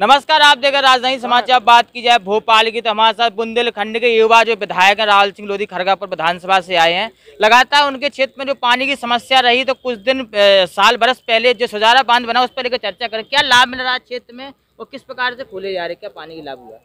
नमस्कार, आप देख रहे राजधानी समाचार। बात की जाए भोपाल की तो हमारे साथ बुंदेलखंड के युवा जो विधायक राहुल सिंह लोधी खरगापुर विधानसभा से आए हैं। लगातार उनके क्षेत्र में जो पानी की समस्या रही तो कुछ दिन साल बरस पहले जो सुजारा बांध बना उस पर लेकर चर्चा करें। क्या लाभ मिल रहा है क्षेत्र में और किस प्रकार से खोले जा रहे, क्या पानी की लाभ हुआ?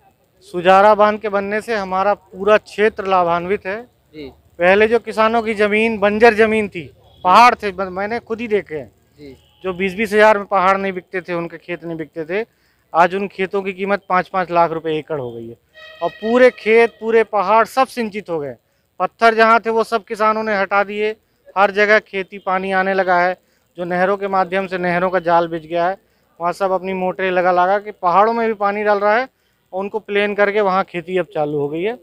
सुजारा बांध के बनने से हमारा पूरा क्षेत्र लाभान्वित है जी। पहले जो किसानों की जमीन बंजर जमीन थी, पहाड़ थे, मैंने खुद ही देखे हैं जी। जो 20-20 हज़ार में पहाड़ नहीं बिकते थे, उनके खेत नहीं बिकते थे, आज उन खेतों की कीमत 5-5 लाख रुपए एकड़ हो गई है। और पूरे खेत, पूरे पहाड़ सब सिंचित हो गए। पत्थर जहाँ थे वो सब किसानों ने हटा दिए। हर जगह खेती पानी आने लगा है। जो नहरों के माध्यम से नहरों का जाल बिछ गया है, वहाँ सब अपनी मोटरें लगा के पहाड़ों में भी पानी डाल रहा है और उनको प्लेन करके वहाँ खेती अब चालू हो गई है।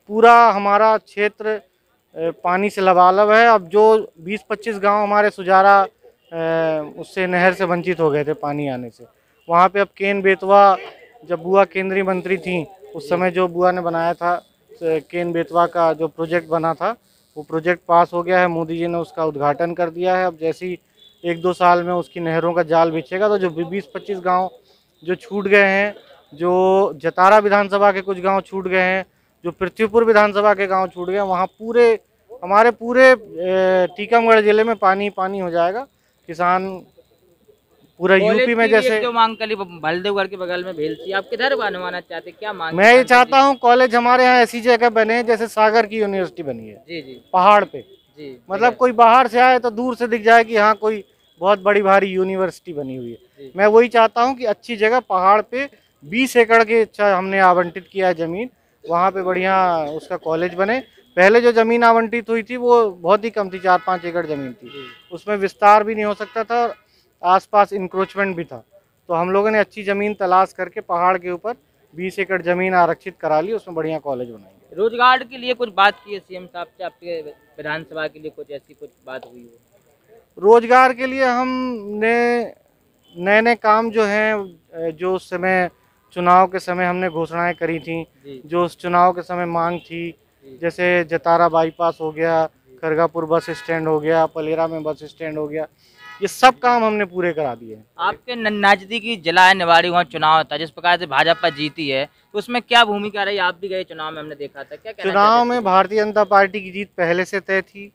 पूरा हमारा क्षेत्र पानी से लबालब है। अब जो 20-25 गांव हमारे सुजारा उससे नहर से वंचित हो गए थे पानी आने से, वहाँ पे अब केन बेतवा, जब बुआ केंद्रीय मंत्री थी उस समय जो बुआ ने बनाया था केन बेतवा का जो प्रोजेक्ट बना था, वो प्रोजेक्ट पास हो गया है। मोदी जी ने उसका उद्घाटन कर दिया है। अब जैसे ही 1-2 साल में उसकी नहरों का जाल बिछेगा तो जो 20-25 गाँव जो छूट गए हैं, जो जतारा विधानसभा के कुछ गांव छूट गए हैं, जो पृथ्वीपुर विधानसभा के गांव छूट गए, वहां हमारे पूरे टीकमगढ़ जिले में पानी पानी हो जाएगा। किसान पूरा यूपी में जैसे जो मांग करी बलदेवगढ़ के बगल में भेलसी, आप किधर बनवाना चाहते, क्या मांग? मैं ये चाहता हूँ कॉलेज हमारे यहाँ ऐसी जगह बने जैसे सागर की यूनिवर्सिटी बनी है जी जी, पहाड़ पे जी। मतलब कोई बाहर से आए तो दूर से दिख जाए कि हाँ कोई बहुत बड़ी भारी यूनिवर्सिटी बनी हुई है। मैं वही चाहता हूँ कि अच्छी जगह पहाड़ पे 20 एकड़ के अच्छा हमने आवंटित किया है ज़मीन, वहाँ पे बढ़िया उसका कॉलेज बने। पहले जो ज़मीन आवंटित हुई थी वो बहुत ही कम थी, 4-5 एकड़ ज़मीन थी, उसमें विस्तार भी नहीं हो सकता था और आसपास इंक्रोचमेंट भी था। तो हम लोगों ने अच्छी ज़मीन तलाश करके पहाड़ के ऊपर 20 एकड़ ज़मीन आरक्षित करा ली, उसमें बढ़िया कॉलेज बनाएंगे। रोजगार के लिए कुछ बात की है सीएम साहब से, आपके विधानसभा के लिए कुछ ऐसी कुछ बात हुई हो? रोजगार के लिए हमने नए काम जो हैं, जो उस समय चुनाव के समय हमने घोषणाएं करी थी, जो उस चुनाव के समय मांग थी, जैसे जतारा बाईपास हो गया, खरगापुर बस स्टैंड हो गया, पलेरा में बस स्टैंड हो गया, ये सब काम हमने पूरे करा दिए हैं। आपके नजदीकी जिला है निवाड़ी, वहाँ चुनाव था, जिस प्रकार से भाजपा जीती है तो उसमें क्या भूमिका रही? आप भी गए चुनाव में, हमने देखा था, क्या चुनाव में भारतीय जनता पार्टी की जीत पहले से तय थी।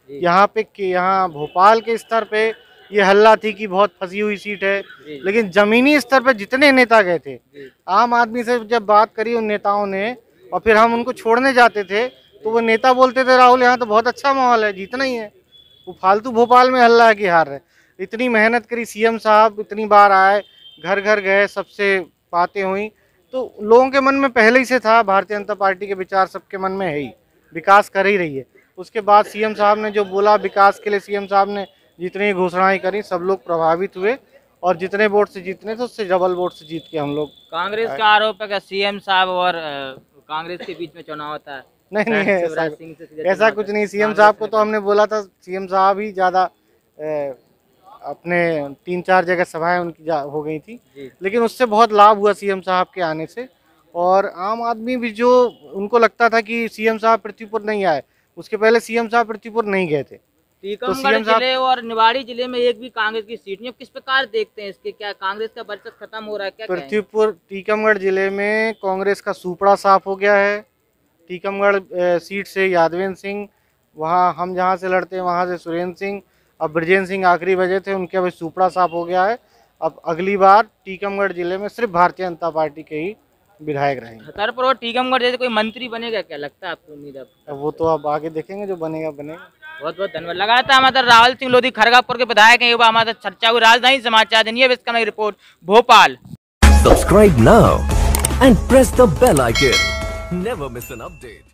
यहाँ भोपाल के स्तर पे ये हल्ला थी कि बहुत फंसी हुई सीट है, लेकिन जमीनी स्तर पे जितने नेता गए थे, आम आदमी से जब बात करी उन नेताओं ने और फिर हम उनको छोड़ने जाते थे तो वो नेता बोलते थे राहुल यहाँ तो बहुत अच्छा माहौल है, जीतना ही है। वो फालतू भोपाल में हल्ला है कि हार है। इतनी मेहनत करी सीएम साहब, इतनी बार आए, घर घर गए, सबसे बातें हुई, तो लोगों के मन में पहले ही से था, भारतीय जनता पार्टी के विचार सबके मन में है ही, विकास कर ही रही है। उसके बाद सीएम साहब ने जो बोला विकास के लिए, सीएम साहब ने जितनी घोषणाएं करी सब लोग प्रभावित हुए और जितने वोट से जीतने थे उससे डबल वोट से जीत के हम लोग। कांग्रेस का आरोप है कि सीएम साहब और कांग्रेस के बीच में चुनाव होता है। नहीं, ऐसा कुछ नहीं। सीएम साहब को तो हमने बोला था, सीएम साहब ही ज्यादा अपने 3-4 जगह सभाएं उनकी हो गई थी, लेकिन उससे बहुत लाभ हुआ सीएम साहब के आने से। और आम आदमी भी जो उनको लगता था कि सीएम साहब पृथ्वीपुर नहीं आए, उसके पहले सीएम साहब पृथ्वीपुर नहीं गए थे। टीकमगढ़ जिले और निवाड़ी जिले में एक भी कांग्रेस की सीट नहीं, किस प्रकार देखते हैं इसके, क्या कांग्रेस का वर्चस्व खत्म हो रहा है? क्या पृथ्वीपुर टीकमगढ़ जिले में कांग्रेस का सुपड़ा साफ हो गया है। टीकमगढ़ सीट से यादवेंद्र सिंह, वहाँ हम जहाँ से लड़ते हैं वहाँ से सुरेंद्र सिंह, अब ब्रजेंद्र सिंह आखिरी वजह थे, उनके अभी सुपड़ा साफ हो गया है। अब अगली बार टीकमगढ़ जिले में सिर्फ भारतीय जनता पार्टी के ही विधायक रहेंगे। सर पर टीकमगढ़ जैसे कोई मंत्री बनेगा, क्या लगता है आपको? उम्मीद है वो तो आप आगे देखेंगे, जो बनेगा बनेगा। बहुत बहुत धन्यवाद। लगातार हमारे राहुल सिंह लोधी खरगापुर के विधायक हैं, हमारे चर्चा हुई। राजधानी समाचार दिन report Bhopal. Subscribe now and press the bell icon, never miss an update.